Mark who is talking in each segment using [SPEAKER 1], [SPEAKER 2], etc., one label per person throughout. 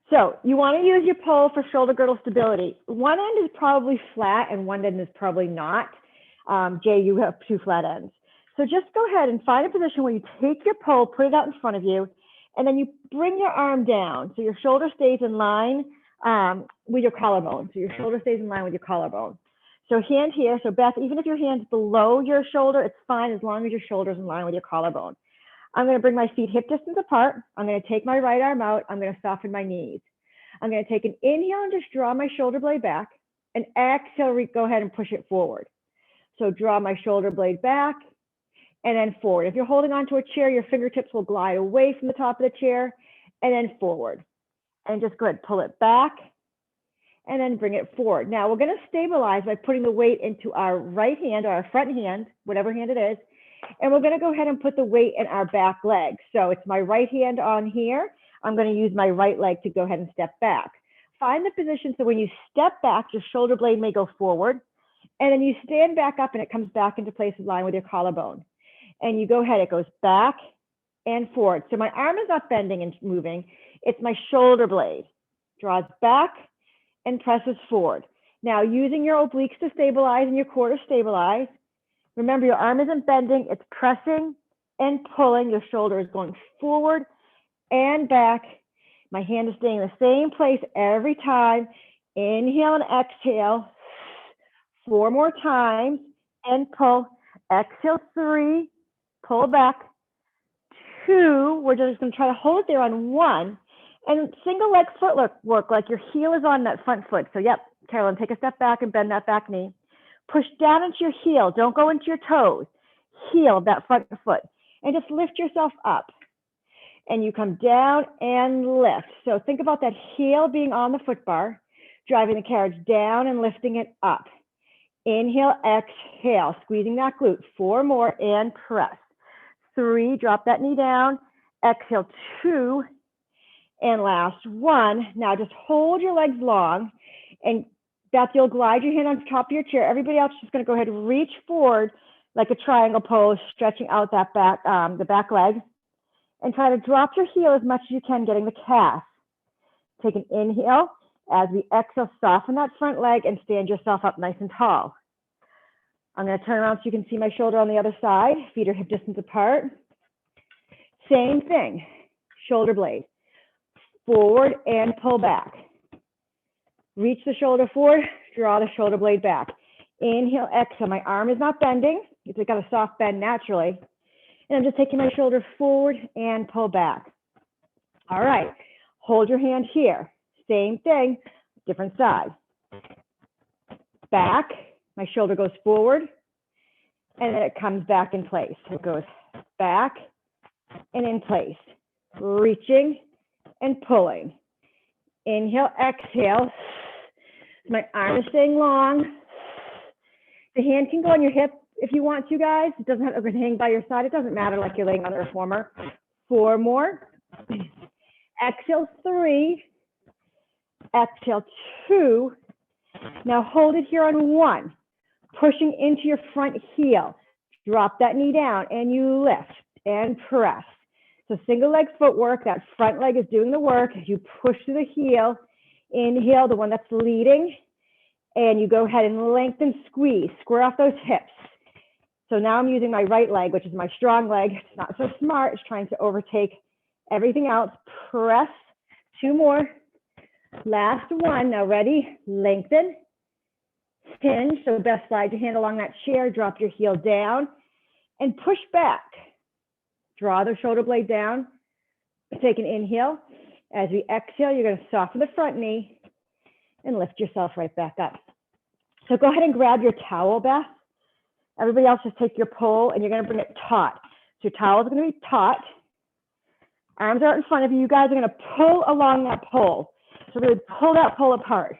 [SPEAKER 1] So you want to use your pole for shoulder girdle stability. One end is probably flat and one end is probably not. Jay, you have two flat ends. So just go ahead and find a position where you take your pole, put it out in front of you, and then you bring your arm down so your shoulder stays in line with your collarbone. So your shoulder stays in line with your collarbone. So hand here. So Beth, even if your hand's below your shoulder, it's fine as long as your shoulder's in line with your collarbone. I'm going to bring my feet hip distance apart. I'm going to take my right arm out. I'm going to soften my knees. I'm going to take an inhale and just draw my shoulder blade back. And exhale, go ahead and push it forward. So draw my shoulder blade back and then forward. If you're holding onto a chair, your fingertips will glide away from the top of the chair and then forward. And just go ahead, pull it back and then bring it forward. Now we're going to stabilize by putting the weight into our right hand or our front hand, whatever hand it is. And we're going to go ahead and put the weight in our back leg. So it's my right hand on here. I'm going to use my right leg to go ahead and step back. Find the position so when you step back, your shoulder blade may go forward. And then you stand back up and it comes back into place in line with your collarbone. And you go ahead, it goes back and forward. So my arm is not bending and moving. It's my shoulder blade. Draws back and presses forward. Now using your obliques to stabilize and your core to stabilize. Remember, your arm isn't bending, it's pressing and pulling. Your shoulder is going forward and back. My hand is staying in the same place every time. Inhale and exhale. 4 more times and pull. Exhale, 3, pull back. 2, we're just going to try to hold it there on 1. And single leg foot work, like your heel is on that front foot. So yep, Carolyn, take a step back and bend that back knee. Push down into your heel. Don't go into your toes. Heel of that front foot. And just lift yourself up. And you come down and lift. So think about that heel being on the foot bar, driving the carriage down and lifting it up. Inhale, exhale, squeezing that glute. 4 more and press. 3, drop that knee down. Exhale, 2, and last 1. Now just hold your legs long, and Beth, you'll glide your hand on top of your chair. Everybody else is just going to go ahead and reach forward like a triangle pose, stretching out that back, the back leg, and try to drop your heel as much as you can, getting the calf. Take an inhale. As we exhale, soften that front leg and stand yourself up nice and tall. I'm going to turn around so you can see my shoulder on the other side. Feet are hip distance apart. Same thing. Shoulder blade. Forward and pull back. Reach the shoulder forward, draw the shoulder blade back. Inhale, exhale. My arm is not bending. It's got a soft bend naturally. And I'm just taking my shoulder forward and pull back. All right. Hold your hand here. Same thing, different side. Back, my shoulder goes forward, and then it comes back in place. It goes back and in place. Reaching and pulling. Inhale, exhale. My arm is staying long. The hand can go on your hip if you want to, guys. It doesn't have to hang by your side. It doesn't matter like you're laying on the reformer. 4 more. Exhale, 3. Exhale, 2. Now hold it here on 1. Pushing into your front heel. Drop that knee down and you lift and press. So single leg footwork, that front leg is doing the work. You push to the heel. Inhale, the one that's leading. And you go ahead and lengthen, squeeze, square off those hips. So now I'm using my right leg, which is my strong leg. It's not so smart. It's trying to overtake everything else. Press. 2 more. Last 1. Now ready? Lengthen. Hinge. So best slide your hand along that chair. Drop your heel down and push back. Draw the shoulder blade down. Take an inhale. As we exhale, you're going to soften the front knee and lift yourself right back up. So go ahead and grab your towel, Beth. Everybody else just take your pole and you're going to bring it taut. So your towel is going to be taut. Arms are out in front of you. You guys are going to pull along that pole. So really pull that pole apart.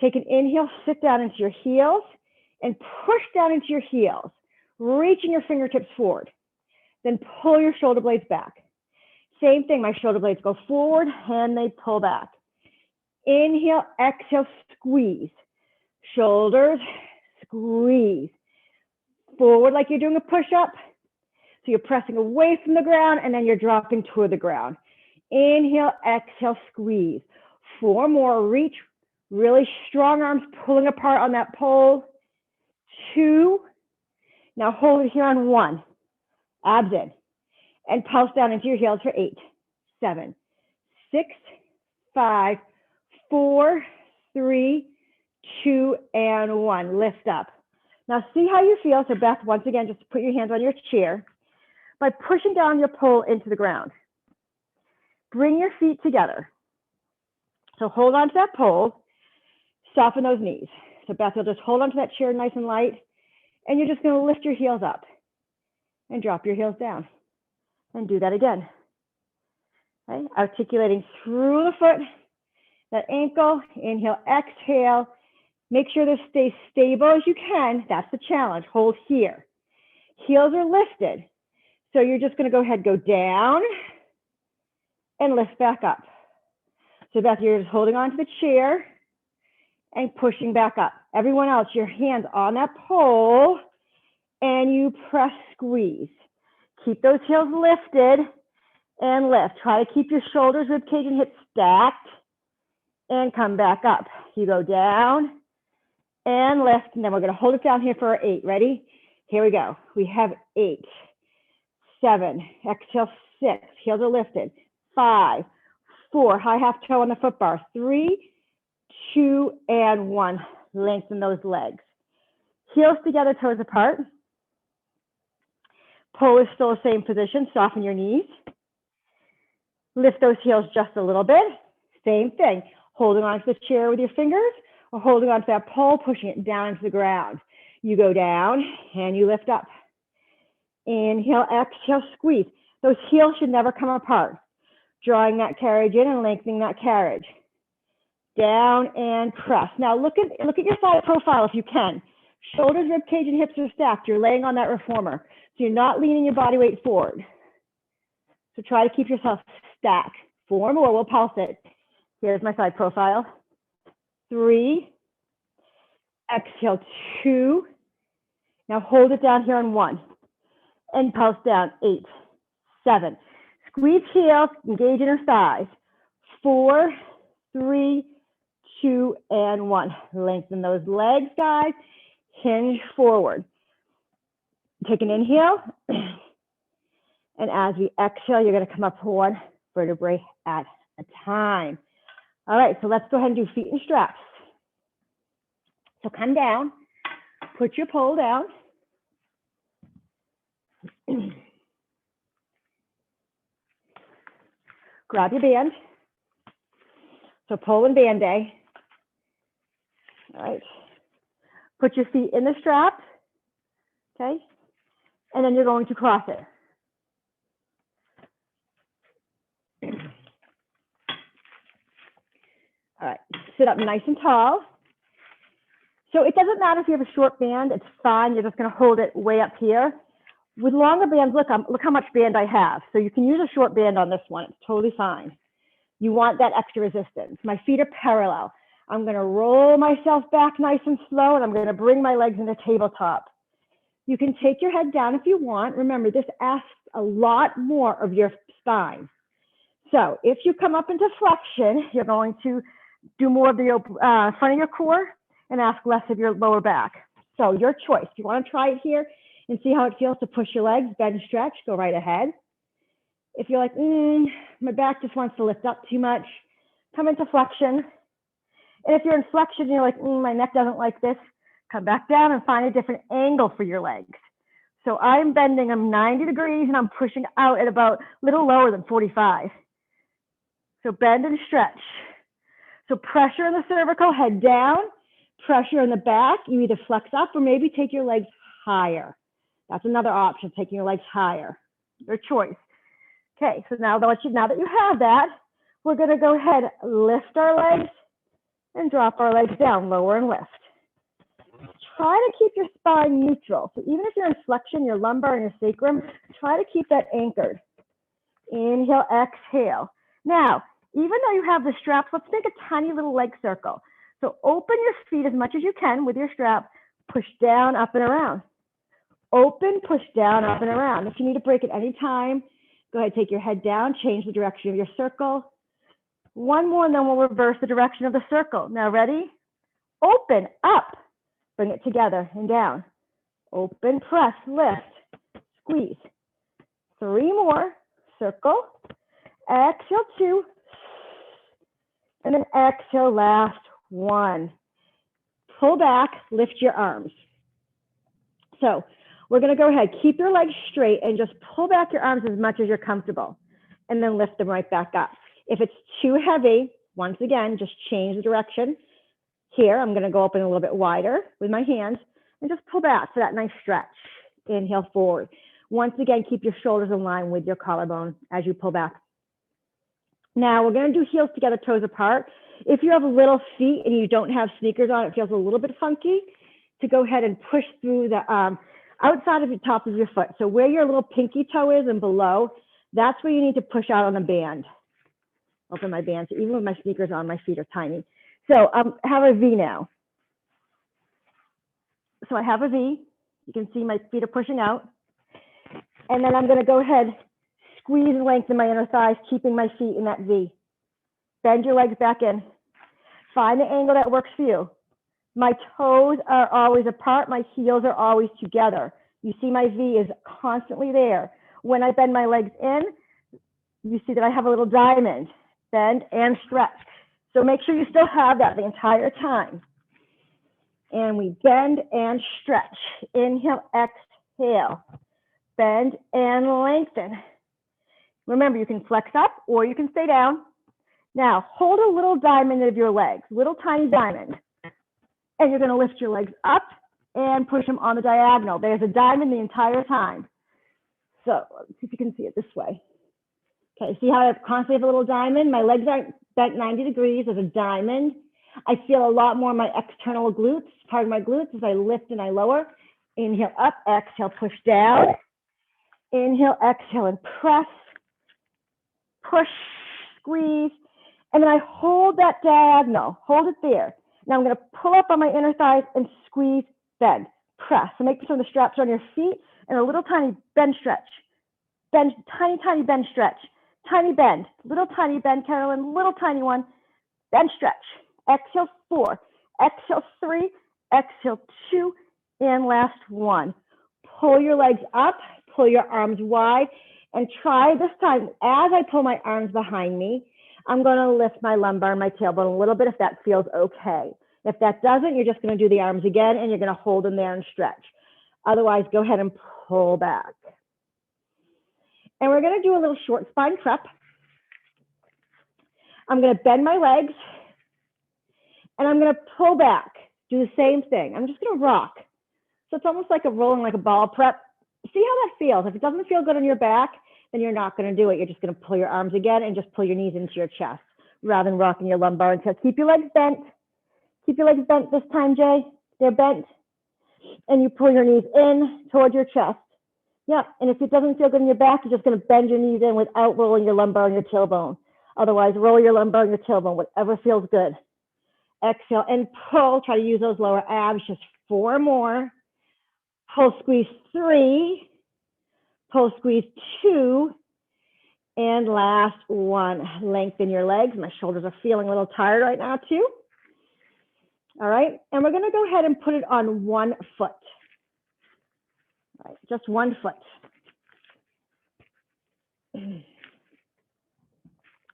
[SPEAKER 1] Take an inhale, sit down into your heels and push down into your heels, reaching your fingertips forward. Then pull your shoulder blades back. Same thing, my shoulder blades go forward and they pull back. Inhale, exhale, squeeze. Shoulders, squeeze. Forward like you're doing a push-up. So you're pressing away from the ground and then you're dropping toward the ground. Inhale, exhale, squeeze. 4 more, reach, really strong arms pulling apart on that pole. 2, now hold it here on 1, abs in, and pulse down into your heels for 8, 7, 6, 5, 4, 3, 2, and 1. Lift up. Now see how you feel. So Beth, once again, just put your hands on your chair by pushing down your pole into the ground. Bring your feet together. So hold on to that pole, soften those knees. So Beth, you'll just hold on to that chair nice and light, and you're just going to lift your heels up and drop your heels down. And do that again. Okay? Articulating through the foot, that ankle, inhale, exhale. Make sure to stay stable as you can. That's the challenge. Hold here. Heels are lifted. So you're just going to go ahead, go down and lift back up. So Beth, you're just holding on to the chair and pushing back up. Everyone else, your hands on that pole and you press squeeze. Keep those heels lifted and lift. Try to keep your shoulders, rib cage, and hips stacked and come back up. You go down and lift, and then we're going to hold it down here for our 8. Ready? Here we go. We have 8, 7, exhale 6, heels are lifted, 5, 4, high half toe on the foot bar, 3, 2, and 1. Lengthen those legs. Heels together, toes apart. Pole is still the same position. Soften your knees. Lift those heels just a little bit. Same thing. Holding onto the chair with your fingers or holding onto that pole, pushing it down into the ground. You go down and you lift up. Inhale, exhale, squeeze. Those heels should never come apart. Drawing that carriage in and lengthening that carriage. Down and press. Now look at your side profile if you can. Shoulders, rib cage, and hips are stacked. You're laying on that reformer. So you're not leaning your body weight forward. So try to keep yourself stacked. 4 more, we'll pulse it. Here's my side profile. 3, exhale, 2. Now hold it down here on 1. And pulse down, 8, 7. Squeeze heels, engage inner thighs. 4, 3, 2, and 1. Lengthen those legs, guys. Hinge forward. Take an inhale. And as we exhale, you're going to come up 1 vertebrae at a time. All right, so let's go ahead and do feet and straps. So come down, put your pole down. Grab your band. So pole and band day. All right. Put your feet in the strap. Okay. And then you're going to cross it. All right. Sit up nice and tall. So it doesn't matter if you have a short band. It's fine. You're just going to hold it way up here. With longer bands, look how much band I have. So you can use a short band on this one. It's totally fine. You want that extra resistance. My feet are parallel. I'm going to roll myself back nice and slow, and I'm going to bring my legs into tabletop. You can take your head down if you want. Remember, this asks a lot more of your spine. So if you come up into flexion, you're going to do more of the front of your core and ask less of your lower back. So your choice. If you want to try it here and see how it feels to push your legs, bend and stretch, go right ahead. If you're like, my back just wants to lift up too much, come into flexion. And if you're in flexion, you're like, my neck doesn't like this, come back down and find a different angle for your legs. So I'm bending them 90 degrees and I'm pushing out at about a little lower than 45. So bend and stretch. So pressure in the cervical, head down, pressure in the back. You either flex up or maybe take your legs higher. That's another option, taking your legs higher. Your choice. Okay, so now that you have that, we're going to go ahead, lift our legs and drop our legs down, lower and lift. Try to keep your spine neutral. So even if you're in flexion, your lumbar and your sacrum, try to keep that anchored. Inhale, exhale. Now, even though you have the straps, let's make a tiny little leg circle. So open your feet as much as you can with your strap, push down, up and around. Open, push down, up and around. If you need to break at any time, go ahead, take your head down, change the direction of your circle. One more, and then we'll reverse the direction of the circle. Now, ready? Open, up. Bring it together and down. Open, press, lift, squeeze. 3 more. Circle. Exhale, 2. And then exhale, last 1. Pull back, lift your arms. So we're going to go ahead, keep your legs straight and just pull back your arms as much as you're comfortable and then lift them right back up. If it's too heavy, once again, just change the direction. Here, I'm going to go open a little bit wider with my hands and just pull back for that nice stretch. Inhale forward. Once again, keep your shoulders in line with your collarbone as you pull back. Now we're going to do heels together, toes apart. If you have little feet and you don't have sneakers on, it feels a little bit funky to go ahead and push through the outside of the top of your foot. So where your little pinky toe is and below, that's where you need to push out on the band. Open my band. So even with my sneakers on, my feet are tiny. So have a V now. So I have a V. You can see my feet are pushing out. And then I'm going to go ahead, squeeze and lengthen my inner thighs, keeping my feet in that V. Bend your legs back in. Find the angle that works for you. My toes are always apart. My heels are always together. You see my V is constantly there. When I bend my legs in, you see that I have a little diamond. Bend and stretch. So make sure you still have that the entire time. And we bend and stretch. Inhale, exhale. Bend and lengthen. Remember, you can flex up or you can stay down. Now, hold a little diamond of your legs, little tiny diamond. And you're going to lift your legs up and push them on the diagonal. There's a diamond the entire time. So let's see if you can see it this way. Okay, see how I constantly have a little diamond? My legs aren't bent 90 degrees. There's a diamond. I feel a lot more of my external glutes, part of my glutes, as I lift and I lower. Inhale up, exhale, push down. Inhale, exhale, and press, push, squeeze. And then I hold that diagonal, hold it there. Now I'm going to pull up on my inner thighs and squeeze, bend, press. So make sure the straps are on your feet and a little tiny bend stretch. Bend, tiny, tiny bend stretch. Tiny bend, little tiny bend, Carolyn, little tiny one. Bend stretch. Exhale 4, exhale 3, exhale 2, and last 1. Pull your legs up, pull your arms wide, and try this time, as I pull my arms behind me, I'm going to lift my lumbar and my tailbone a little bit if that feels okay. If that doesn't, you're just going to do the arms again, and you're going to hold them there and stretch. Otherwise, go ahead and pull back. And we're going to do a little short spine prep. I'm going to bend my legs, and I'm going to pull back. Do the same thing. I'm just going to rock. So it's almost like a rolling like a ball prep. See how that feels. If it doesn't feel good on your back, then you're not going to do it. You're just going to pull your arms again and just pull your knees into your chest rather than rocking your lumbar and chest. Keep your legs bent. Keep your legs bent this time, Jay. They're bent. And you pull your knees in towards your chest. Yeah, and if it doesn't feel good in your back, you're just going to bend your knees in without rolling your lumbar and your tailbone. Otherwise, roll your lumbar and your tailbone, whatever feels good. Exhale and pull. Try to use those lower abs. Just 4 more. Pull, squeeze 3. Pull, squeeze 2. And last 1. Lengthen your legs. My shoulders are feeling a little tired right now too. All right, and we're going to go ahead and put it on 1 foot. All right, just 1 foot.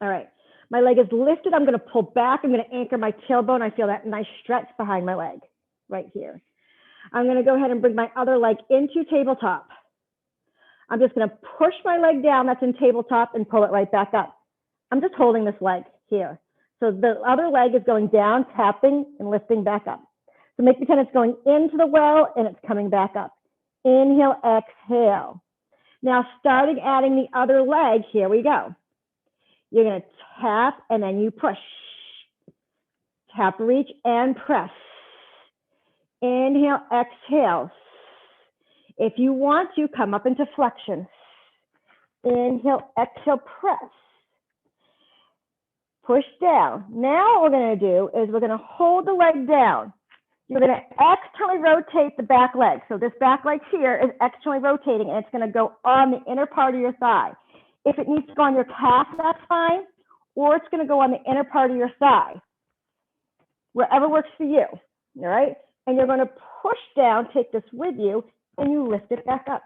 [SPEAKER 1] All right, my leg is lifted. I'm going to pull back. I'm going to anchor my tailbone. I feel that nice stretch behind my leg right here. I'm going to go ahead and bring my other leg into tabletop. I'm just going to push my leg down that's in tabletop and pull it right back up. I'm just holding this leg here. So the other leg is going down, tapping and lifting back up. So make pretend it's going into the well and it's coming back up. Inhale, exhale. Now starting adding the other leg, here we go. You're going to tap and then you push. Tap, reach, and press. Inhale, exhale. If you want to, come up into flexion. Inhale, exhale, press. Push down. Now what we're going to do is we're going to hold the leg down. You're going to externally rotate the back leg. So this back leg here is externally rotating, and it's going to go on the inner part of your thigh. If it needs to go on your calf, that's fine. or it's going to go on the inner part of your thigh, wherever works for you, all right? And you're going to push down, take this with you, and you lift it back up.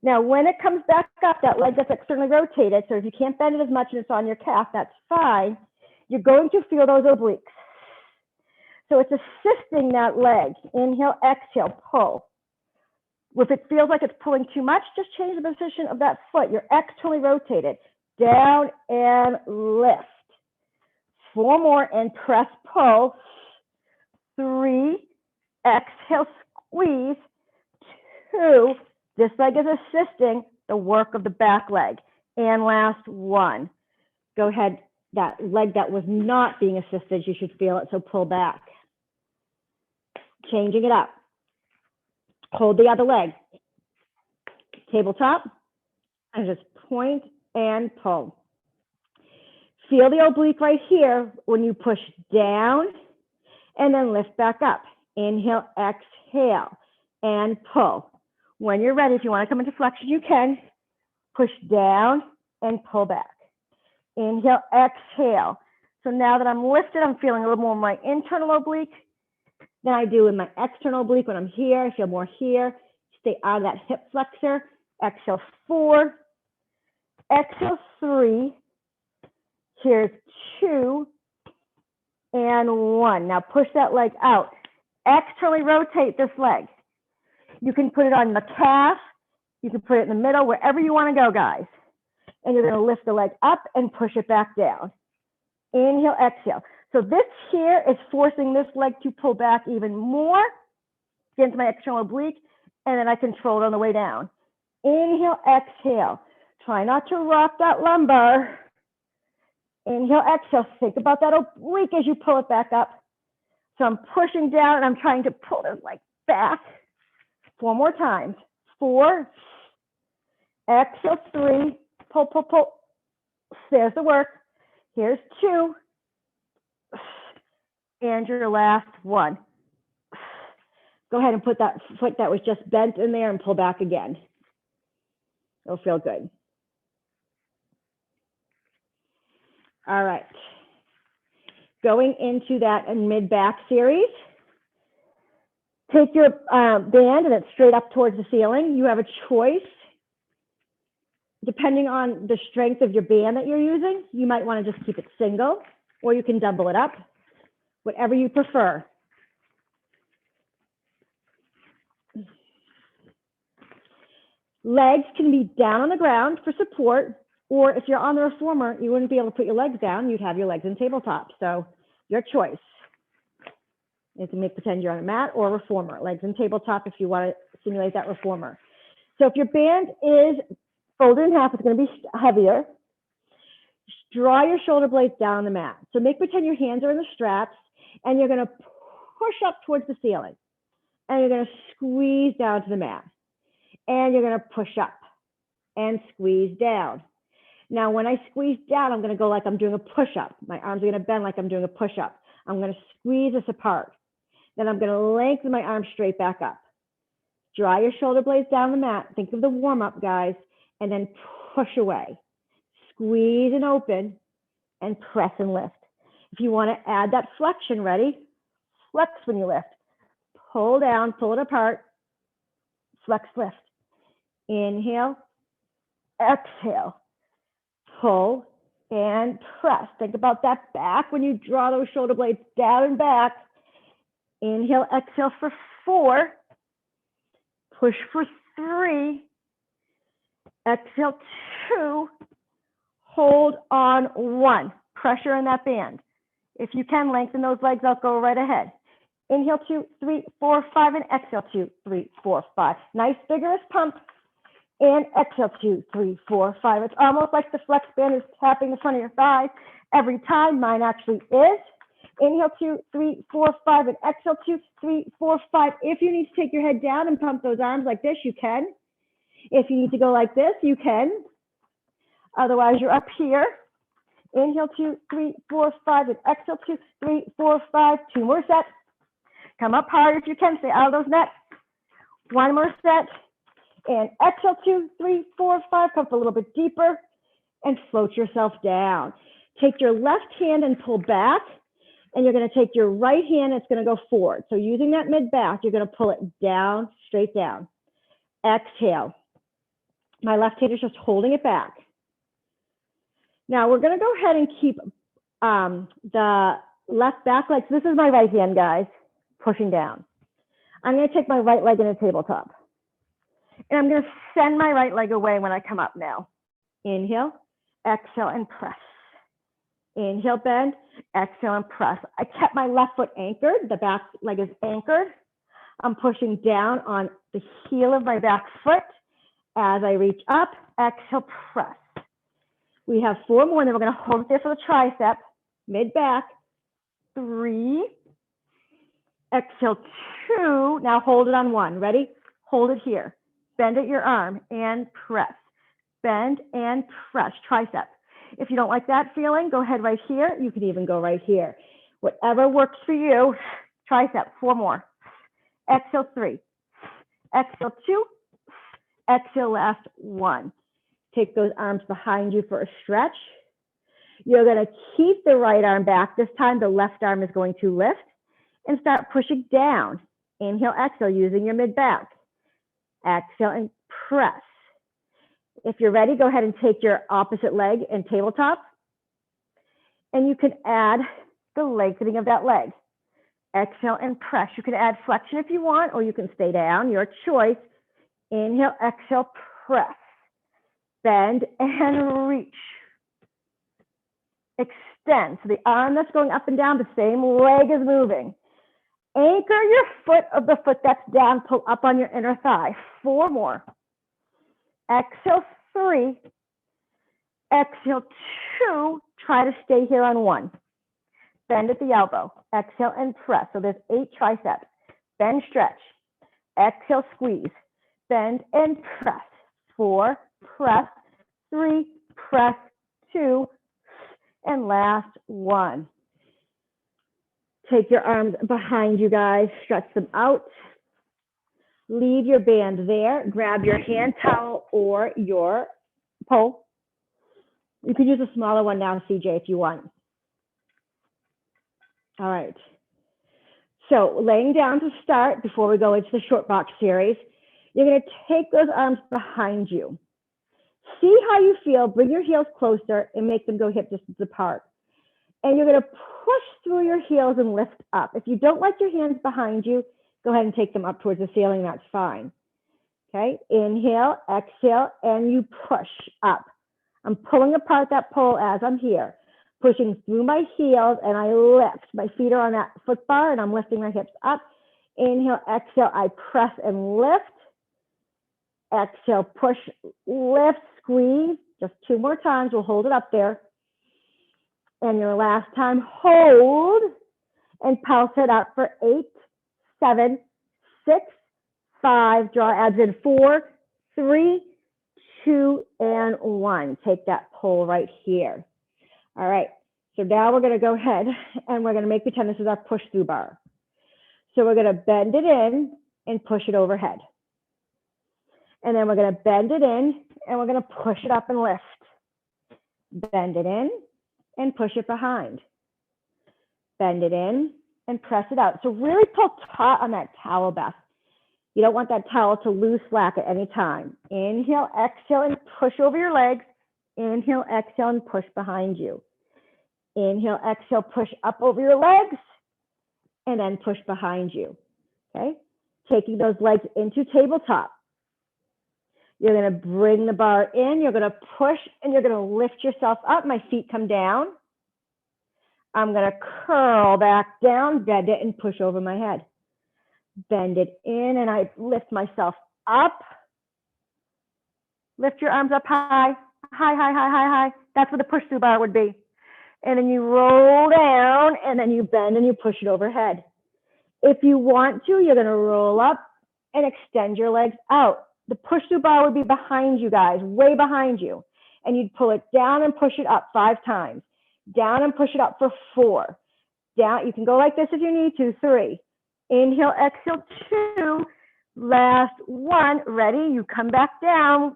[SPEAKER 1] Now, when it comes back up, that leg that's externally rotated, so if you can't bend it as much and it's on your calf, that's fine. You're going to feel those obliques. So it's assisting that leg. Inhale, exhale, pull. If it feels like it's pulling too much, just change the position of that foot. You're externally rotated. Down and lift. 4 more and press, pull. 3, exhale, squeeze. 2, this leg is assisting the work of the back leg. And last 1. Go ahead, that leg that was not being assisted, you should feel it, so pull back. Changing it up. Hold the other leg. Tabletop, and just point and pull. Feel the oblique right here when you push down and then lift back up. Inhale, exhale, and pull. When you're ready, if you want to come into flexion, you can. Push down and pull back. Inhale, exhale. So now that I'm lifted, I'm feeling a little more of my internal oblique than I do in my external oblique. When I'm here, I feel more here. Stay out of that hip flexor. Exhale, 4. Exhale, 3. Here's 2 and 1. Now push that leg out. Externally rotate this leg. You can put it on the calf. You can put it in the middle, wherever you want to go, guys. And you're going to lift the leg up and push it back down. Inhale, exhale. So this here is forcing this leg to pull back even more against my external oblique, and then I control it on the way down. Inhale, exhale. Try not to rock that lumbar. Inhale, exhale. Think about that oblique as you pull it back up. So I'm pushing down and I'm trying to pull this leg back. 4 more times. 4. Exhale, 3. Pull, pull, pull. There's the work. Here's 2. And your last 1. Go ahead and put that foot that was just bent in there and pull back again. It'll feel good. All right. Going into that mid-back series. Take your band and it's straight up towards the ceiling. You have a choice. Depending on the strength of your band that you're using, you might want to just keep it single, or you can double it up, whatever you prefer. Legs can be down on the ground for support, or if you're on the reformer, you wouldn't be able to put your legs down. You'd have your legs in tabletop. So your choice. You can pretend you're on a mat or a reformer. Legs in tabletop if you want to simulate that reformer. So if your band is folded in half, it's going to be heavier. Draw your shoulder blades down on the mat. So pretend your hands are in the straps, and you're going to push up towards the ceiling. And you're going to squeeze down to the mat. And you're going to push up and squeeze down. Now, when I squeeze down, I'm going to go like I'm doing a push-up. My arms are going to bend like I'm doing a push-up. I'm going to squeeze this apart. Then I'm going to lengthen my arms straight back up. Draw your shoulder blades down the mat. Think of the warm-up, guys, and then push away. Squeeze and open, and press and lift. If you want to add that flexion, ready? Flex when you lift. Pull down, pull it apart. Flex, lift. Inhale, exhale, pull and press. Think about that back when you draw those shoulder blades down and back. Inhale, exhale for 4. Push for 3. Exhale, 2. Hold on 1. Pressure in that band. If you can, lengthen those legs out, go right ahead. Inhale, 2, 3, 4, 5, and exhale, 2, 3, 4, 5. Nice vigorous pump. And exhale, 2, 3, 4, 5. It's almost like the flex band is tapping the front of your thighs every time. Mine actually is. Inhale, 2, 3, 4, 5, and exhale, 2, 3, 4, 5. If you need to take your head down and pump those arms like this, you can. If you need to go like this, you can. Otherwise, you're up here. Inhale, 2, 3, 4, 5, and exhale, 2, 3, 4, 5. 2 more sets. Come up hard if you can. Stay out of those necks. 1 more set. And exhale, 2, 3, 4, 5. Come up a little bit deeper and float yourself down. take your left hand and pull back, and you're going to take your right hand, it's going to go forward. So using that mid back, you're going to pull it down, straight down. Exhale. My left hand is just holding it back. Now we're going to go ahead and keep the left back leg. So this is my right hand, guys, pushing down. I'm going to take my right leg in a tabletop. And I'm going to send my right leg away when I come up now. Inhale, exhale, and press. Inhale, bend, exhale, and press. I kept my left foot anchored. The back leg is anchored. I'm pushing down on the heel of my back foot. As I reach up, exhale, press. We have 4 more, and then we're going to hold it there for the tricep. Mid-back, 3. Exhale, 2. Now hold it on 1. Ready? Hold it here. Bend at your arm and press. Bend and press, tricep. If you don't like that feeling, go ahead right here. You can even go right here. Whatever works for you. Tricep, 4 more. Exhale, 3. Exhale, 2. Exhale, last 1. Take those arms behind you for a stretch. You're going to keep the right arm back. This time, the left arm is going to lift and start pushing down. Inhale, exhale, using your mid-back. Exhale and press. If you're ready, go ahead and take your opposite leg and tabletop. And you can add the lengthening of that leg. Exhale and press. You can add flexion if you want, or you can stay down, your choice. Inhale, exhale, press. Bend and reach. Extend. So the arm that's going up and down, the same leg is moving. Anchor your foot of the foot that's down, pull up on your inner thigh. 4 more. Exhale, 3. Exhale, 2. Try to stay here on 1. Bend at the elbow. Exhale and press. So there's 8 triceps. Bend, stretch. Exhale, squeeze. Bend and press. 4, press. 3, press. 2, and last 1. Take your arms behind you, guys. Stretch them out. Leave your band there. Grab your hand towel or your pole. You can use a smaller one now, CJ, if you want. All right. So laying down to start, before we go into the short box series, you're going to take those arms behind you. See how you feel. Bring your heels closer and make them go hip distance apart. And you're going to push through your heels and lift up. If you don't like your hands behind you, go ahead and take them up towards the ceiling. That's fine. Okay. Inhale, exhale, and you push up. I'm pulling apart that pole as I'm here, pushing through my heels, and I lift. My feet are on that foot bar, and I'm lifting my hips up. Inhale, exhale, I press and lift. Exhale, push, lift, squeeze. Just 2 more times. We'll hold it up there. And your last time, hold and pulse it up for 8, 7, 6, 5. Draw abs in 4, 3, 2, and 1. Take that pull right here. All right. So now we're going to go ahead and we're going to make pretend this is our push through bar. So we're going to bend it in and push it overhead. And then we're going to bend it in and we're going to push it up and lift. Bend it in and push it behind. Bend it in and press it out. So really pull taut on that towel, Beth. You don't want that towel to lose slack at any time. Inhale, exhale, and push over your legs. Inhale, exhale, and push behind you. Inhale, exhale, push up over your legs, and then push behind you. Okay? Taking those legs into tabletop. You're going to bring the bar in. You're going to push, and you're going to lift yourself up. My feet come down. I'm going to curl back down, bend it, and push over my head. Bend it in, and I lift myself up. Lift your arms up high, high, high, high, high, high. That's what the push-through bar would be. And then you roll down, and then you bend, and you push it overhead. If you want to, you're going to roll up and extend your legs out. The push-through bar would be behind you guys, way behind you. And you'd pull it down and push it up 5 times. Down and push it up for 4. Down, you can go like this if you need to, 3. Inhale, exhale, 2. Last 1. Ready? You come back down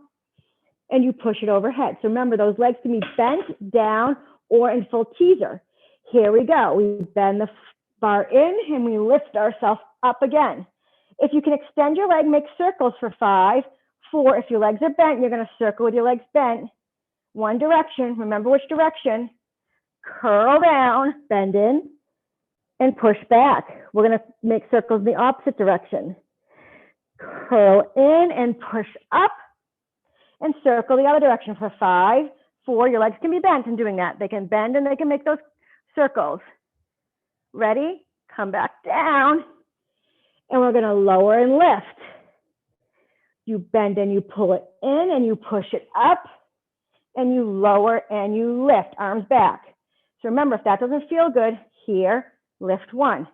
[SPEAKER 1] and you push it overhead. So remember, those legs can be bent down or in full teaser. Here we go. We bend the bar in and we lift ourselves up again. If you can extend your leg, make circles for 5, 4. If your legs are bent, you're going to circle with your legs bent. One direction. Remember which direction. Curl down, bend in, and push back. We're going to make circles in the opposite direction. Curl in and push up, and circle the other direction for 5, 4. Your legs can be bent in doing that. They can bend and they can make those circles. Ready? Come back down. And we're going to lower and lift. You bend and you pull it in and you push it up. And you lower and you lift. Arms back. So remember, if that doesn't feel good, here, lift 1.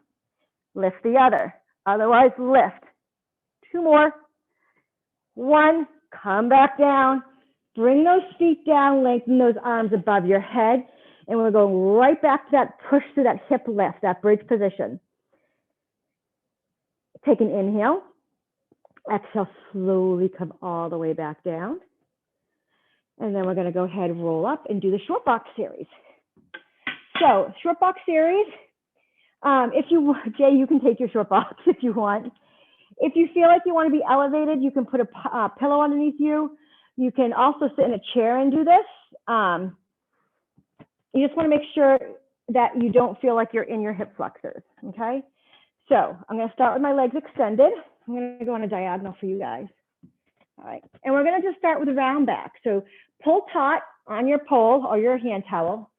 [SPEAKER 1] Lift the other. Otherwise, lift. 2 more. 1. Come back down. Bring those feet down. Lengthen those arms above your head. And we're going right back to that push through that hip lift, that bridge position. Take an inhale. Exhale, slowly come all the way back down. And then we're going to go ahead and roll up and do the short box series. So short box series, Jay, you can take your short box if you want. If you feel like you want to be elevated, you can put a pillow underneath you. You can also sit in a chair and do this. You just want to make sure that you don't feel like you're in your hip flexors, okay? So I'm going to start with my legs extended. I'm going to go on a diagonal for you guys. All right, and we're going to just start with a round back. So pull taut on your pole or your hand towel.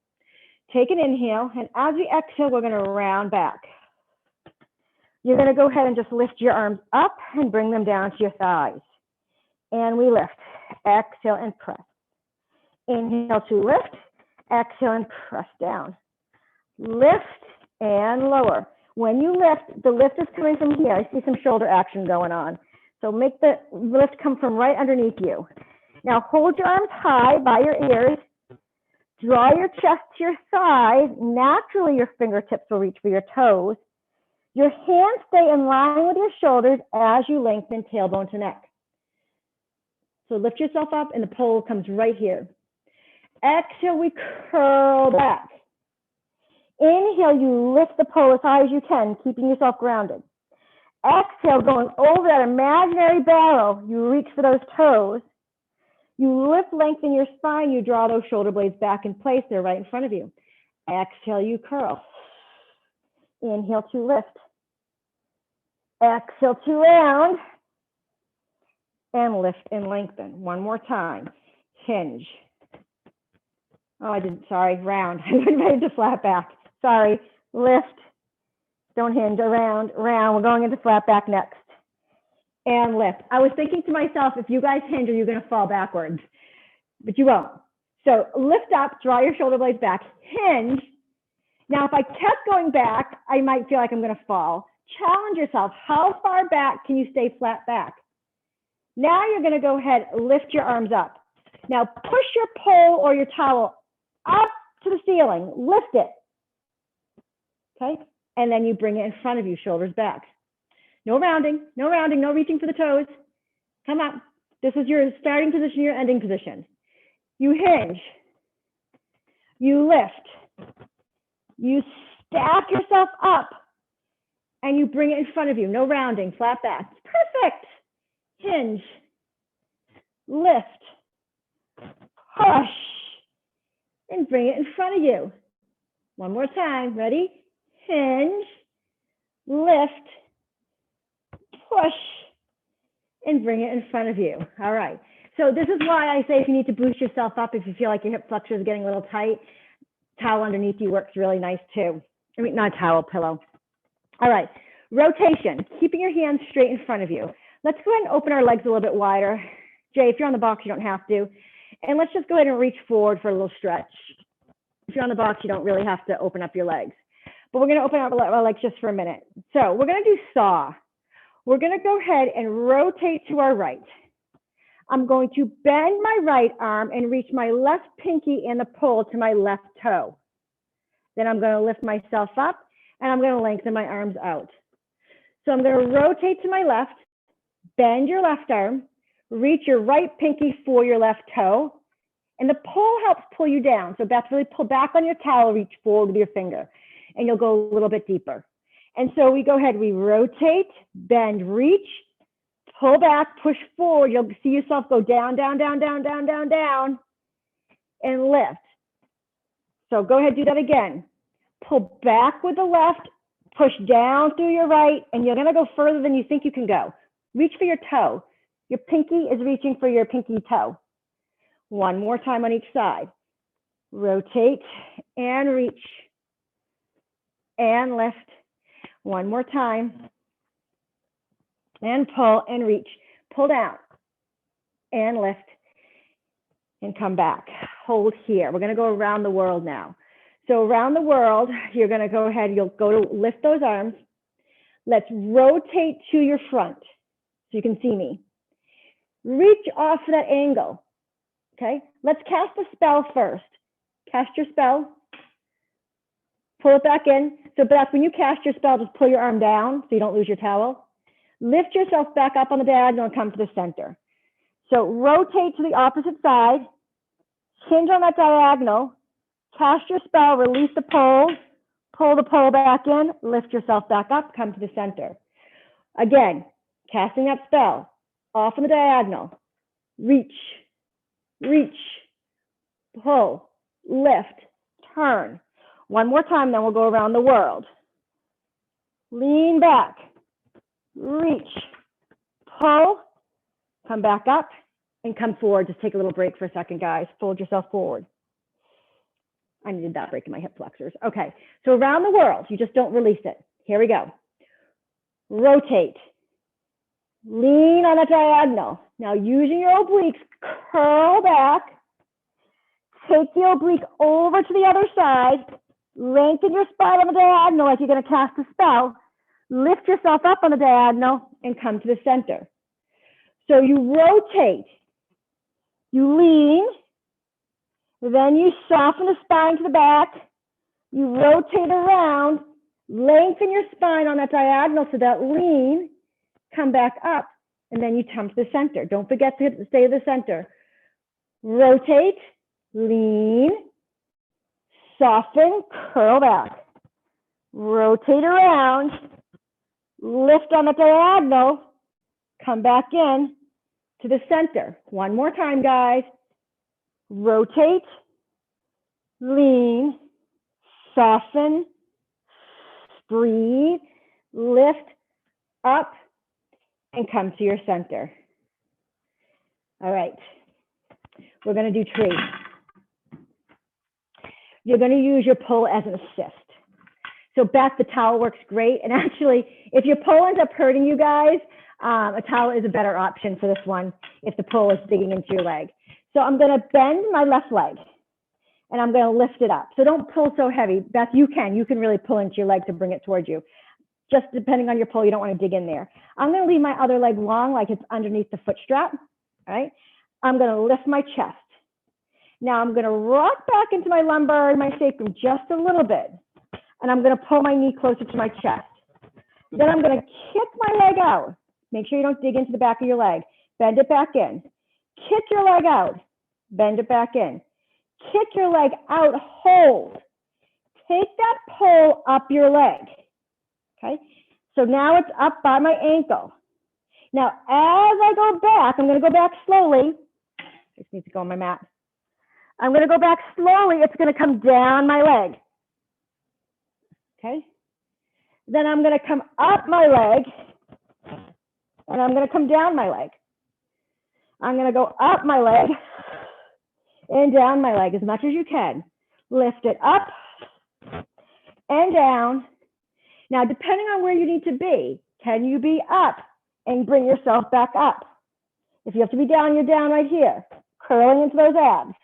[SPEAKER 1] Take an inhale, and as we exhale, we're going to round back. You're going to go ahead and just lift your arms up and bring them down to your thighs. And we lift. Exhale and press. Inhale to lift. Exhale and press down. Lift and lower. When you lift, the lift is coming from here. I see some shoulder action going on. So make the lift come from right underneath you. Now hold your arms high by your ears. Draw your chest to your thighs. Naturally, your fingertips will reach for your toes. Your hands stay in line with your shoulders as you lengthen tailbone to neck. So lift yourself up and the pole comes right here. Exhale, we curl back. Inhale, you lift the pole as high as you can, keeping yourself grounded. Exhale, going over that imaginary barrel, you reach for those toes. You lift, lengthen your spine, you draw those shoulder blades back in place. They're right in front of you. Exhale, you curl. Inhale to lift. Exhale to round. And lift and lengthen. One more time. Hinge. Oh, I didn't, sorry, round. I went right into flat back. Sorry, lift. Don't hinge, around, round. We're going into flat back next. And lift. I was thinking to myself, if you guys hinge, are you going to fall backwards? But you won't. So lift up, draw your shoulder blades back, hinge. Now, if I kept going back, I might feel like I'm going to fall. Challenge yourself. How far back can you stay flat back? Now you're going to go ahead, lift your arms up. Now push your pole or your towel up to the ceiling. Lift it. Okay? And then you bring it in front of you, shoulders back. No rounding, no rounding, no reaching for the toes. Come up. This is your starting position, your ending position. You hinge. You lift. You stack yourself up. And you bring it in front of you. No rounding, flat back. Perfect. Hinge. Lift. Push. And bring it in front of you. One more time. Ready? Hinge. Lift. Push. And bring it in front of you. All right. So this is why I say if you need to boost yourself up, if you feel like your hip flexors are getting a little tight, towel underneath you works really nice too. I mean, not towel, pillow. All right. Rotation. Keeping your hands straight in front of you. Let's go ahead and open our legs a little bit wider. Jay, if you're on the box, you don't have to. And let's just go ahead and reach forward for a little stretch. If you're on the box, you don't really have to open up your legs. But we're going to open up our legs just for a minute. So we're going to do saw. We're going to go ahead and rotate to our right. I'm going to bend my right arm and reach my left pinky and the pole to my left toe. Then I'm going to lift myself up and I'm going to lengthen my arms out. So I'm going to rotate to my left, bend your left arm, reach your right pinky for your left toe, And the pull helps pull you down. So Beth, really pull back on your towel, reach forward with your finger, and you'll go a little bit deeper. And so we go ahead, we rotate, bend, reach, pull back, push forward. You'll see yourself go down, down, down, down, down, down, down, and lift. So go ahead, do that again. Pull back with the left, push down through your right, and you're gonna go further than you think you can go. Reach for your toe. Your pinky is reaching for your pinky toe. One more time on each side. Rotate and reach and lift. One more time. And pull and reach. Pull down and lift and come back. Hold here. We're going to go around the world now. So around the world, you're going to go ahead. You'll go to lift those arms. Let's rotate to your front so you can see me. Reach off that angle. Okay, let's cast a spell first. Cast your spell. Pull it back in. So Beth, when you cast your spell, just pull your arm down so you don't lose your towel. Lift yourself back up on the diagonal and come to the center. So rotate to the opposite side. Hinge on that diagonal. Cast your spell, release the pole. Pull the pole back in. Lift yourself back up, come to the center. Again, casting that spell. Off on the diagonal. Reach. Reach, pull, lift, turn. One more time, then we'll go around the world. Lean back, reach, pull, come back up, and come forward. Just take a little break for a second, guys. Fold yourself forward. I needed that break in my hip flexors. Okay, so around the world, you just don't release it. Here we go. Rotate. Lean on a diagonal. Now using your obliques, curl back, take the oblique over to the other side, lengthen your spine on the diagonal like you're going to cast a spell, lift yourself up on the diagonal and come to the center. So you rotate, you lean, then you soften the spine to the back, you rotate around, lengthen your spine on that diagonal so that lean, come back up, and then you come to the center. Don't forget to stay at the center. Rotate, lean, soften, curl back. Rotate around, lift on the diagonal, come back in to the center. One more time, guys. Rotate, lean, soften, breathe, lift, up, and come to your center. All right, we're going to do tree. You're going to use your pull as an assist. So Beth, the towel works great. And actually, if your pull ends up hurting you guys, a towel is a better option for this one if the pull is digging into your leg. So I'm going to bend my left leg and I'm going to lift it up. So don't pull so heavy. Beth, you can really pull into your leg to bring it towards you. Just depending on your pull, you don't want to dig in there. I'm going to leave my other leg long like it's underneath the foot strap, all right? I'm going to lift my chest. Now I'm going to rock back into my lumbar and my sacrum just a little bit. And I'm going to pull my knee closer to my chest. Then I'm going to kick my leg out. Make sure you don't dig into the back of your leg. Bend it back in. Kick your leg out. Bend it back in. Kick your leg out, hold. Take that pull up your leg. Okay, so now it's up by my ankle. Now, as I go back, I'm going to go back slowly. I just need to go on my mat. I'm going to go back slowly. It's going to come down my leg. Okay, then I'm going to come up my leg, and I'm going to come down my leg. I'm going to go up my leg and down my leg as much as you can. Lift it up and down. Now, depending on where you need to be, can you be up and bring yourself back up? If you have to be down, you're down right here, curling into those abs.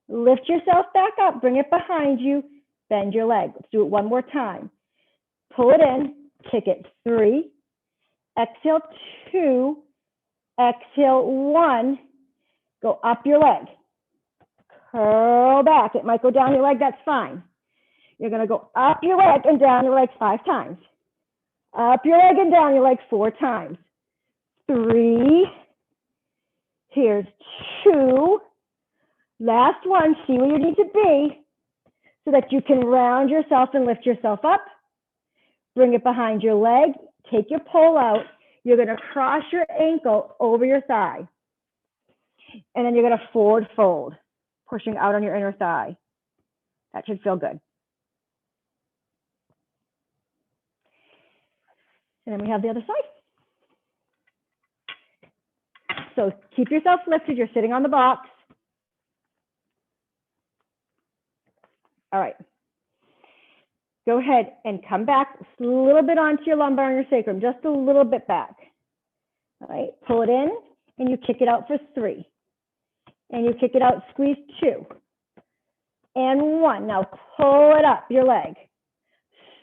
[SPEAKER 1] Lift yourself back up, bring it behind you, bend your leg. Let's do it one more time. Pull it in, kick it 3, exhale 2, exhale 1, go up your leg. Curl back. It might go down your leg, that's fine. You're going to go up your leg and down your leg 5 times. Up your leg and down your leg 4 times. 3. Here's 2. Last one, see where you need to be so that you can round yourself and lift yourself up. Bring it behind your leg, take your pole out. You're gonna cross your ankle over your thigh. And then you're gonna forward fold, pushing out on your inner thigh. That should feel good. And then we have the other side. So keep yourself lifted, you're sitting on the box. All right. Go ahead and come back a little bit onto your lumbar and your sacrum, just a little bit back. All right, pull it in and you kick it out for 3. And you kick it out, squeeze 2. And 1. Now pull it up, your leg.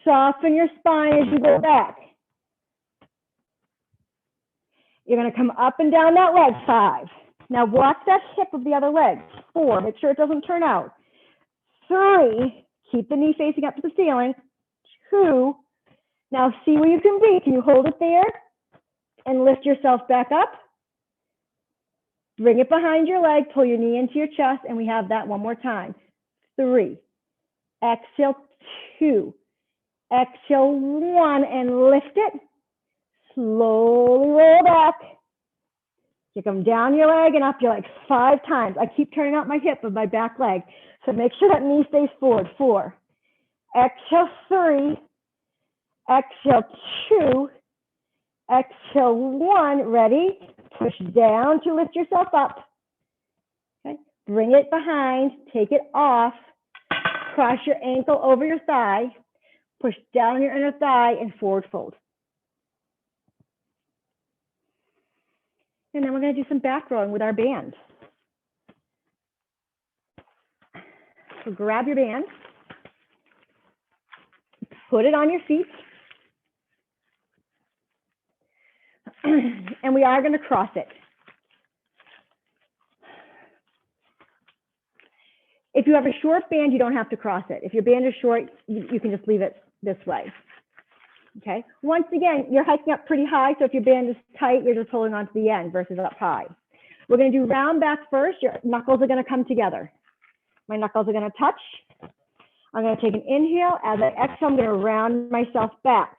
[SPEAKER 1] Soften your spine as you go back. You're gonna come up and down that leg, 5. Now watch that hip of the other leg, 4, make sure it doesn't turn out. 3, keep the knee facing up to the ceiling. 2, now see where you can be. Can you hold it there and lift yourself back up? Bring it behind your leg, pull your knee into your chest, and we have that one more time. 3, exhale, 2, exhale, 1, and lift it. Slowly roll back. You come down your leg and up your leg 5 times. I keep turning out my hip of my back leg. So make sure that knee stays forward. 4, exhale, 3, exhale, 2, exhale, 1. Ready? Push down to lift yourself up. Okay. Bring it behind, take it off, cross your ankle over your thigh, push down your inner thigh and forward fold. And then we're going to do some back rowing with our band. So grab your band, put it on your feet, and we are going to cross it. If you have a short band, you don't have to cross it. If your band is short, you can just leave it this way. Okay. Once again, you're hiking up pretty high, so if your band is tight, you're just holding on to the end versus up high. We're going to do round back first. Your knuckles are going to come together. My knuckles are going to touch. I'm going to take an inhale. As I exhale, I'm going to round myself back,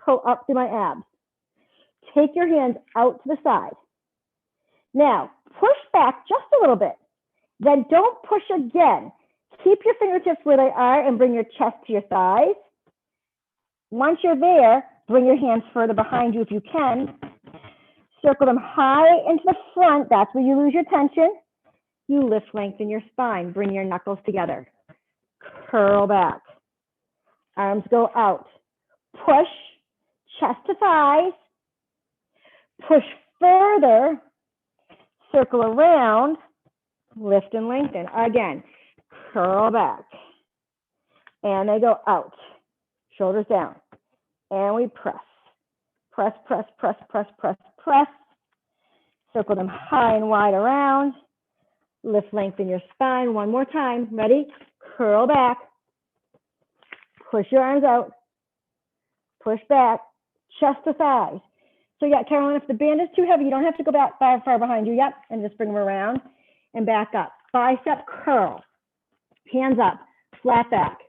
[SPEAKER 1] pull up through my abs. Take your hands out to the side. Now, push back just a little bit. Then don't push again. Keep your fingertips where they are and bring your chest to your thighs. Once you're there, bring your hands further behind you if you can. Circle them high into the front. That's where you lose your tension. You lift, lengthen your spine. Bring your knuckles together. Curl back. Arms go out. Push, chest to thighs. Push further. Circle around. Lift and lengthen. Again, curl back. And they go out. Shoulders down. And we press. Press, press, press, press, press, press. Circle them high and wide around. Lift, lengthen your spine. One more time. Ready? Curl back. Push your arms out. Push back. Chest to thighs. So yeah, Carolyn, if the band is too heavy, you don't have to go back far behind you. Yep. And just bring them around and back up. Bicep curl. Hands up. Flat back.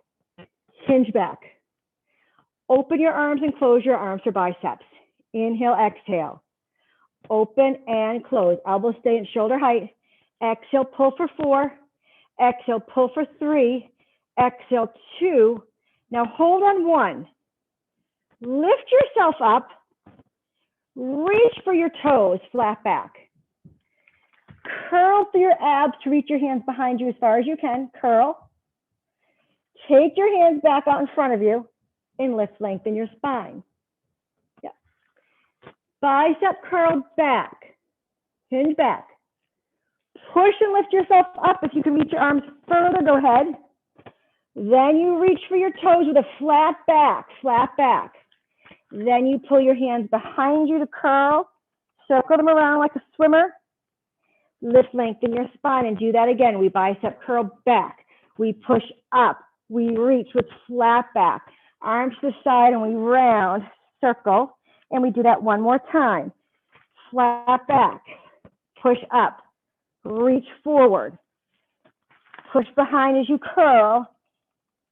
[SPEAKER 1] Hinge back. Open your arms and close your arms for biceps. Inhale, exhale. Open and close. Elbows stay at shoulder height. Exhale, pull for 4. Exhale, pull for 3. Exhale, 2. Now hold on 1. Lift yourself up. Reach for your toes, flat back. Curl through your abs to reach your hands behind you as far as you can. Curl. Take your hands back out in front of you and lift, lengthen your spine. Yeah. Bicep curl back. Hinge back. Push and lift yourself up. If you can reach your arms further, go ahead. Then you reach for your toes with a flat back, flat back. Then you pull your hands behind you to curl. Circle them around like a swimmer. Lift, lengthen your spine and do that again. We bicep curl back. We push up. We reach with flat back. Arms to the side and we round, circle. And we do that one more time. Flat back. Push up. Reach forward. push behind as you curl,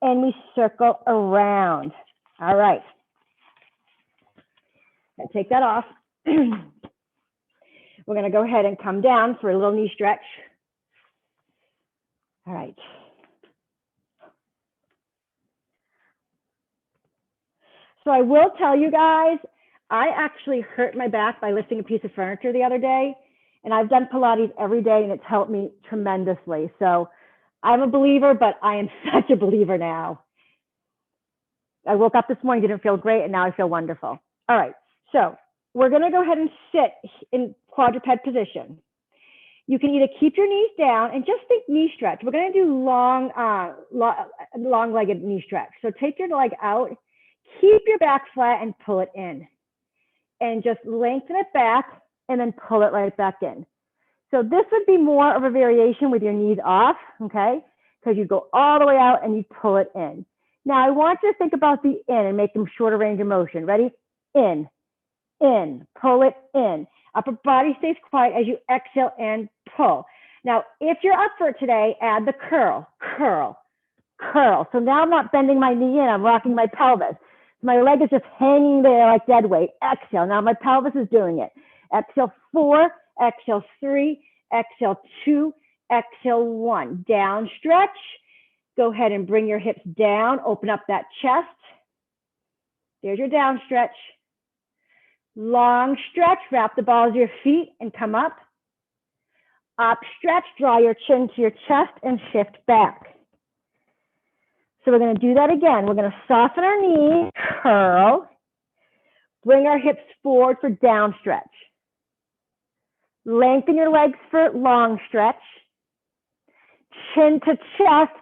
[SPEAKER 1] and we circle around. All right. Now take that off. We're going to go ahead and come down for a little knee stretch. All right. So I will tell you guys, I actually hurt my back by lifting a piece of furniture the other day, and I've done Pilates every day, and it's helped me tremendously. So I'm a believer, but I am such a believer now. I woke up this morning, didn't feel great, and now I feel wonderful. All right, so we're going to go ahead and sit in quadruped position. You can either keep your knees down and just think knee stretch. We're going to do long-legged knee stretch. So take your leg out, keep your back flat, and pull it in. And just lengthen it back and then pull it right back in. So this would be more of a variation with your knees off, okay? Because you go all the way out and you pull it in. Now I want you to think about the in and make them shorter range of motion. Ready? In, pull it in. Upper body stays quiet as you exhale and pull. Now, if you're up for it today, add the curl, curl, curl. So now I'm not bending my knee in, I'm rocking my pelvis. My leg is just hanging there like dead weight. Exhale. Now my pelvis is doing it. Exhale 4, exhale 3, exhale 2, exhale 1. Down stretch. Go ahead and bring your hips down. Open up that chest. There's your down stretch. Long stretch. Wrap the balls of your feet and come up. Up stretch. Draw your chin to your chest and shift back. So we're going to do that again. We're going to soften our knees, curl, bring our hips forward for down stretch. Lengthen your legs for long stretch. Chin to chest,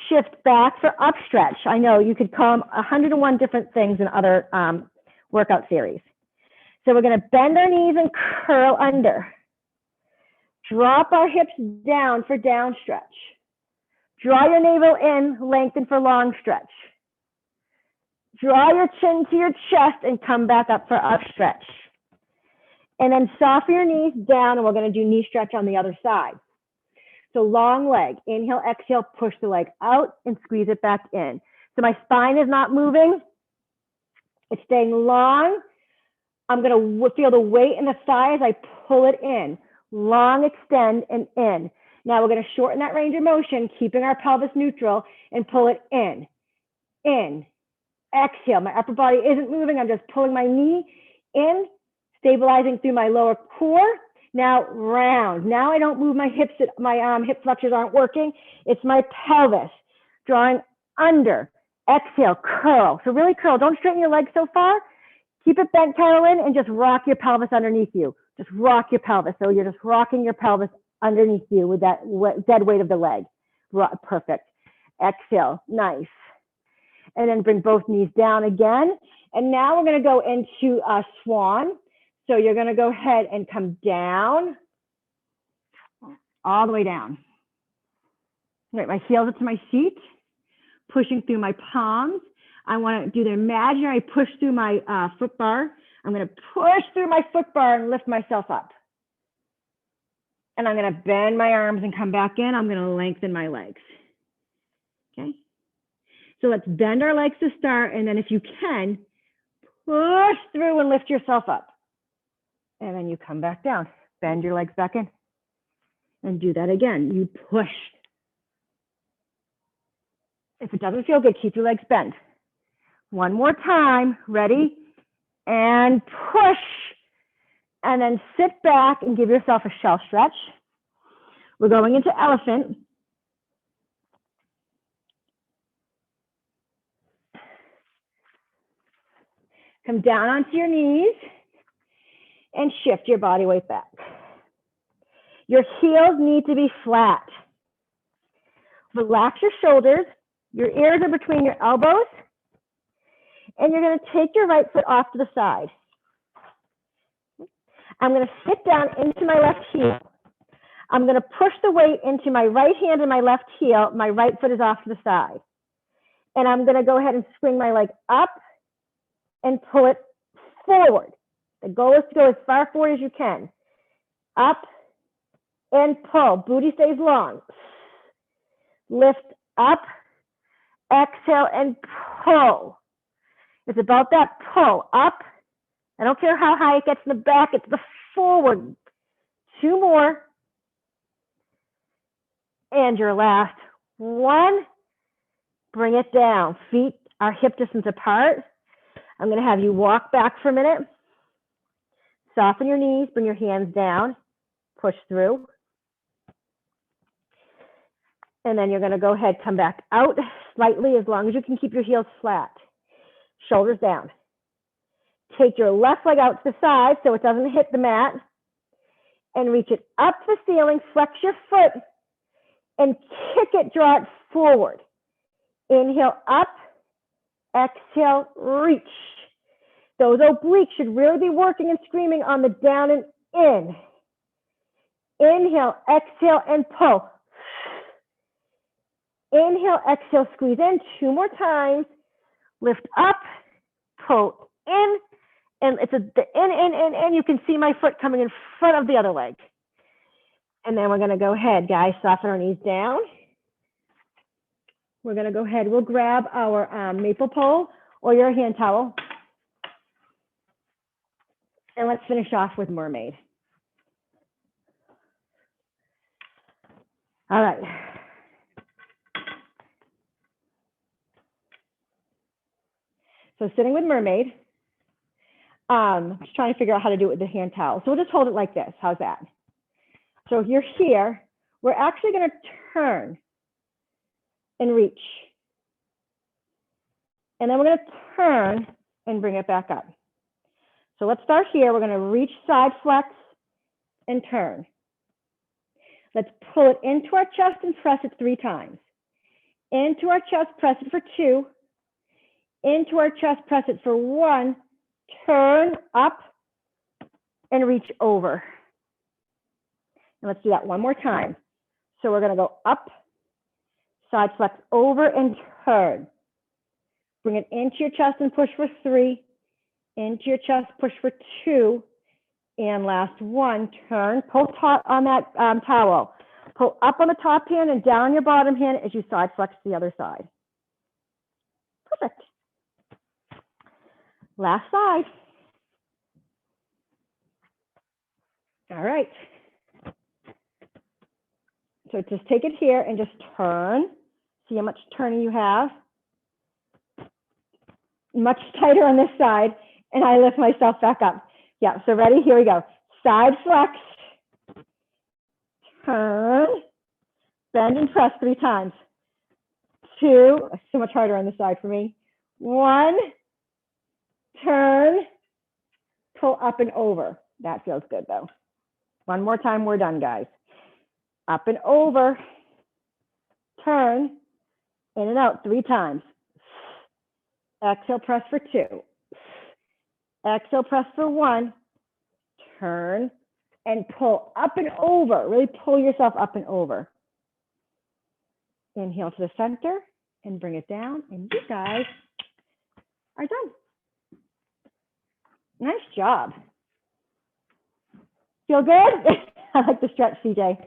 [SPEAKER 1] shift back for up stretch. I know you could call them 101 different things in other workout series. So we're going to bend our knees and curl under. Drop our hips down for down stretch. Draw your navel in, lengthen for long stretch. Draw your chin to your chest and come back up for up stretch. And then soften your knees down, and we're going to do knee stretch on the other side. So long leg, inhale, exhale, push the leg out and squeeze it back in. So my spine is not moving. It's staying long. I'm going to feel the weight in the thigh as I pull it in. Long, extend, and in. Now we're going to shorten that range of motion, keeping our pelvis neutral, and pull it in. Exhale. My upper body isn't moving. I'm just pulling my knee in, stabilizing through my lower core. Now round. Now I don't move my hips. My hip flexors aren't working. It's my pelvis. Drawing under. Exhale, curl. So really curl. Don't straighten your legs so far. Keep it bent, Carolyn, and just rock your pelvis underneath you. Just rock your pelvis. So you're just rocking your pelvis underneath you with that dead weight of the leg. Perfect. Exhale. Nice. And then bring both knees down again. And now we're going to go into a swan. So you're going to go ahead and come down, all the way down. Right, my heels up to my seat, pushing through my palms. I want to do the imaginary push through my foot bar. I'm going to push through my foot bar and lift myself up. And I'm going to bend my arms and come back in. I'm going to lengthen my legs. Okay. So let's bend our legs to start. And then if you can, push through and lift yourself up. And then you come back down. Bend your legs back in. And do that again. You push. If it doesn't feel good, keep your legs bent. One more time. Ready? And push. And then sit back and give yourself a shelf stretch. We're going into elephant. Come down onto your knees and shift your body weight back. Your heels need to be flat. Relax your shoulders. Your ears are between your elbows. And you're going to take your right foot off to the side. I'm going to sit down into my left heel. I'm going to push the weight into my right hand and my left heel. My right foot is off to the side. And I'm going to go ahead and swing my leg up and pull it forward. The goal is to go as far forward as you can. Up and pull. Booty stays long. lift up, exhale, and pull. It's about that pull up. I don't care how high it gets in the back, it's the forward. 2 more. And your last 1. Bring it down. Feet are hip distance apart. I'm going to have you walk back for a minute. Soften your knees, bring your hands down, push through. And then you're going to go ahead, come back out slightly as long as you can keep your heels flat. Shoulders down. Take your left leg out to the side so it doesn't hit the mat. And reach it up the ceiling, flex your foot, and kick it, draw it forward. Inhale up, exhale, reach. Those obliques should really be working and screaming on the down and in. Inhale, exhale, and pull. Inhale, exhale, squeeze in 2 more times. Lift up, pull in, and it's the in. You can see my foot coming in front of the other leg. And then we're going to go ahead, guys, soften our knees down. We're going to go ahead. We'll grab our maple pole or your hand towel. And let's finish off with mermaid. All right. So sitting with mermaid, just trying to figure out how to do it with the hand towel. So we'll just hold it like this. How's that? So if you're here, we're actually going to turn and reach. And then we're going to turn and bring it back up. So let's start here. We're going to reach, side flex, and turn. Let's pull it into our chest and press it 3 times. Into our chest, press it for 2. Into our chest, press it for 1. Turn up and reach over. And let's do that one more time. So we're going to go up, side flex over, and turn. Bring it into your chest and push for 3. Into your chest, push for 2. And last 1, turn. Pull taut on that towel. Pull up on the top hand and down your bottom hand as you side flex to the other side. Perfect. Last side. All right. So just take it here and just turn. See how much turning you have. Much tighter on this side. And I lift myself back up. Yeah, so ready? Here we go. Side flex. Turn. Bend and press 3 times. 2. So much harder on this side for me. 1. Turn. Pull up and over. That feels good though. One more time, we're done, guys. Up and over. Turn. In and out 3 times. Exhale, press for 2. Exhale, press for 1. Turn and pull up and over. Really pull yourself up and over. Inhale to the center and bring it down. And you guys are done. Nice job. Feel good? I like the stretch, CJ.